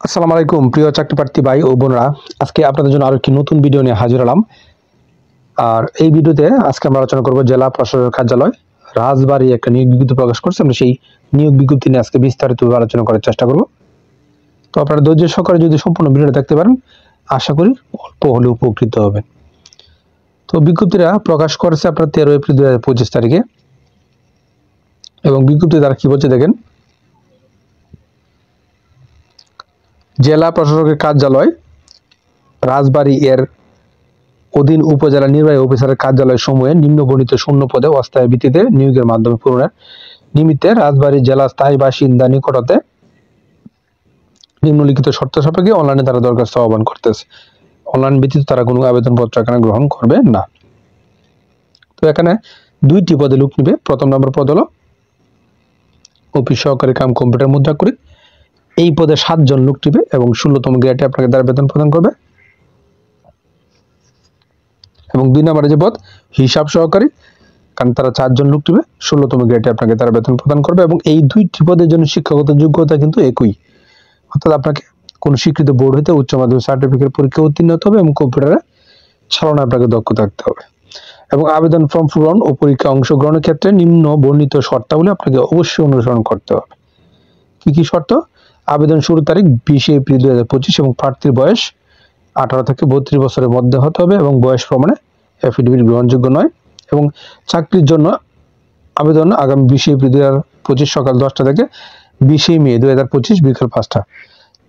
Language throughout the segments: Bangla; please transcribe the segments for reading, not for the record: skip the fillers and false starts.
আসসালামু আলাইকুম প্রিয় চাকরি প্রার্থী ভাই ও বোনেরা, আজকে আপনাদের জন্য আরো একটি নতুন ভিডিও নিয়ে হাজির হলাম। আর এই ভিডিওতে আজকে আমরা আলোচনা করব জেলা প্রশাসক কার্যালয় রাজবাড়ী একটা নিয়োগ বিজ্ঞপ্তি প্রকাশ করছে। আমরা সেই নিয়োগ বিজ্ঞপ্তি নিয়ে আজকে বিস্তারিতভাবে আলোচনা করার চেষ্টা করব। তো আপনারা ধৈর্য সহকারে যদি সম্পূর্ণ ভিডিওটা দেখতে পারেন, আশা করি অল্প হলেও উপকৃত হবেন। তো বিজ্ঞপ্তিটা প্রকাশ করেছে আপনার 13 এপ্রিল 2025 তারিখে, এবং বিজ্ঞপ্তি তারা কি বলছে দেখেন। জেলা প্রশাসকের কার্যালয় রাজবাড়ী এর অধীন উপজেলা নির্বাহী অফিসারের কার্যালয় সমূহে নিম্নবর্ণিত শূন্য পদে অস্থায়ী ভিত্তিতে নিয়োগের মাধ্যমে পূরণের নিমিত্তে রাজবাড়ী জেলা স্থায়ী বাসিন্দা নিকটতে নিম্নলিখিত শর্ত সাপেক্ষে অনলাইনে তারা দরখাস্ত আহ্বান করতেছে। অনলাইন ব্যতীত তারা কোনো আবেদনপত্র এখানে গ্রহণ করবে না। তো এখানে 2টি পদে লোক নিবে। প্রথম নম্বর পদ হলো অফিস সহকারী কাম কম্পিউটার মুদ্রাক্ষরিক। এই পদে 7 জন লোক নিবে এবং 16তম গ্রেডে আপনাকে তারা বেতন প্রদান করবে। এবং 2 নম্বরে যে পদ হিসাব সহকারী, কারণ তারা 4 জন লোক নিবে, 16তম গ্রেডে আপনাকে তারা বেতন প্রদান করবে। এবং এই 2টি পদের জন্য শিক্ষাগত যোগ্যতা কিন্তু একই, অর্থাৎ আপনাকে কোন স্বীকৃত বোর্ড হতে উচ্চ মাধ্যমিক সার্টিফিকেট পরীক্ষা উত্তীর্ণ হতে হবে এবং কম্পিউটারে চালনা আপনাকে দক্ষ থাকতে হবে। এবং আবেদন ফর্ম পূরণ ও পরীক্ষা অংশগ্রহণের ক্ষেত্রে নিম্ন বর্ণিত শর্তাবলী আপনাকে অবশ্যই অনুসরণ করতে হবে। কি কি শর্ত? আবেদন শুরুর তারিখ 20 এপ্রিল 2025 এবং প্রার্থীর বয়স 18 থেকে 32 বছরের মধ্যে হতে হবে এবং বয়স প্রমাণে এফিডেভিট গ্রহণযোগ্য নয়। এবং চাকরির জন্য আবেদন আগামী 20 এপ্রিল 2025 সকাল 10টা থেকে 20 মে 2025 বিকাল 5টা,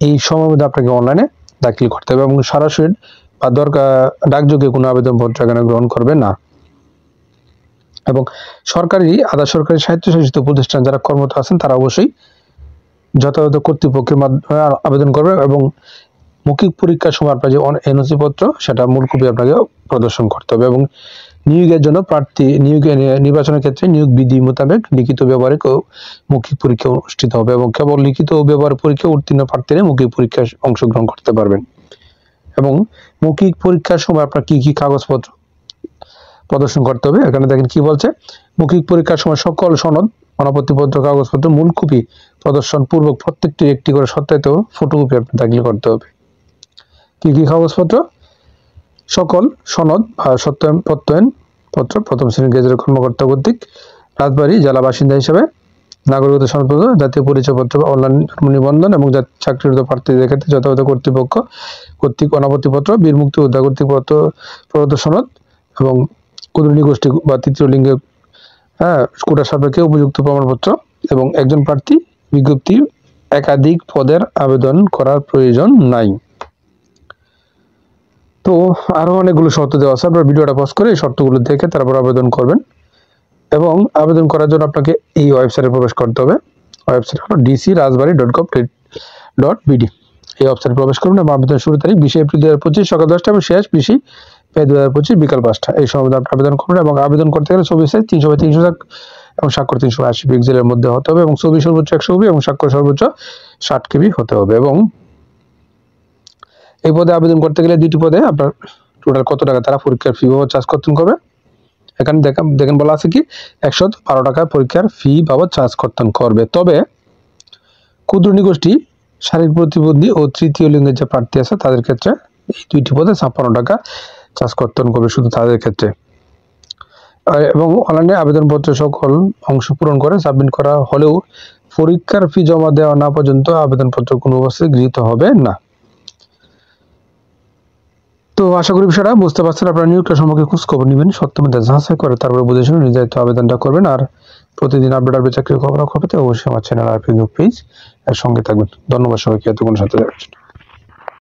এই সময়ের মধ্যে আপনাকে অনলাইনে দাখিল করতে হবে। এবং সরাসরি বা দরকার ডাকযোগে কোনো আবেদনপত্র এখানে গ্রহণ করবে না। এবং সরকারি আধা সরকারি স্বায়ত্তশাসিত প্রতিষ্ঠান যারা কর্মরত আছেন তারা অবশ্যই যথাযথ কর্তৃপক্ষের মাধ্যমে আবেদন করবে। এবং মৌখিক পরীক্ষার সময় আপনার যে এনওসি পত্র সেটা মূল কপি আপনাকে প্রদর্শন করতে হবে। এবং নিয়োগের জন্য প্রার্থী নির্বাচনের ক্ষেত্রে নিয়োগ বিধি মোতাবেক লিখিত ব্যবহারিক ও মৌখিক পরীক্ষা অনুষ্ঠিত হবে এবং কেবল লিখিত ও ব্যবহার পরীক্ষা উত্তীর্ণ প্রার্থীরা মৌখিক পরীক্ষায় অংশগ্রহণ করতে পারবেন। এবং মৌখিক পরীক্ষার সময় আপনার কি কি কাগজপত্র প্রদর্শন করতে হবে, এখানে দেখেন কি বলছে। মৌখিক পরীক্ষার সময় সকল সনদ, অনাপত্তিপত্র, কাগজপত্র মূল কপি প্রদর্শন পূর্বক প্রত্যেকটি একটি করে সত্যায়িত ফটোকপি আপনি দাখিল করতে হবে। কি কি কাগজপত্র? সকল সনদ বা প্রত্যয়ন পত্র প্রথম শ্রেণীর গেজেটের কর্মকর্তা কর্তৃক রাজবাড়ী জেলা বাসিন্দা হিসেবে নাগরিকত্ব সনদপত্র, জাতীয় পরিচয়পত্র বা অনলাইন নিবন্ধন এবং চাকরিরত প্রার্থীদের ক্ষেত্রে যথাযথ কর্তৃপক্ষ কর্তৃক অনাপত্তিপত্র, বীরমুক্ত উদ্ধার কর্তৃক প্রদত্ত সনদ এবং ক্ষুদ্রনী গোষ্ঠী বা তৃতীয় লিঙ্গে কোটা সাপেক্ষে উপযুক্ত প্রমাণপত্র। এবং একজন প্রার্থী বিজ্ঞপ্তি একাধিক পদের আবেদন করার প্রয়োজন নাই। তো আরো অনেকগুলো শর্ত দেওয়া আছে, আপনার ভিডিওটা পজ করে এই শর্তগুলো দেখে তারপর আবেদন করবেন। এবং আবেদন করার জন্য আপনাকে এই ওয়েবসাইটে প্রবেশ করতে হবে। ওয়েবসাইট হলো dcrajbari.gov.bd। এই ওয়েবসাইটে প্রবেশ করবেন এবং আবেদন শুরু তারিখ 20 এপ্রিল 2025 সকাল 10টা এবং শেষ 20 মে 2025 বিকাল 5টা, এই সময় আপনি আবেদন করবেন। এবং আবেদন করতে গেলে ছবি সাইজ 300x300 এবং স্বাক্ষর 380 পিক্সেলের মধ্যে হতে হবে এবং ছবি সর্বোচ্চ 100 কপি এবং স্বাক্ষর সর্বোচ্চ 60 কেবি হতে হবে। এবং এই পদে আবেদন করতে গেলে 2টি পদে আপনার টোটাল কত টাকা তারা পরীক্ষার ফি বাবদ চার্জ করতে করবে, এখানে দেখেন বলা আছে কি 112 টাকা পরীক্ষার ফি বাবদ চার্জ কর্তন করবে। তবে ক্ষুদ্রনী গোষ্ঠী, শারীরিক প্রতিবন্ধী ও তৃতীয় লিঙ্গের যে প্রার্থী আছে তাদের ক্ষেত্রে এই 2টি পদে 56 টাকা চার্জ কর্তন করবে শুধু তাদের ক্ষেত্রে। এবং অনলাইনে আবেদনপত্র সকল অংশ পূরণ করে সাবমিট করা হলেও পরীক্ষার ফি জমা দেওয়া না পর্যন্ত আবেদনপত্র কোনো অবস্থায় গৃহীত হবে না। তো আশা করি বিষয়টা বুঝতে পারছেন। আপনারা নিয়োগটা সম্পর্কে খোঁজ খবর নেবেন, সত্যমিথ্যা যাচাই করে তারপরে বুঝে শুনে নির্ধারিত আবেদনটা করবেন। আর প্রতিদিন আপডেট আসবে চাকরির খবর পেতে অবশ্যই আমার চ্যানেল আর ফেসবুক পেজ এর সঙ্গে থাকবেন। ধন্যবাদ সবাইকে এতক্ষণ সাথে দেওয়ার জন্য।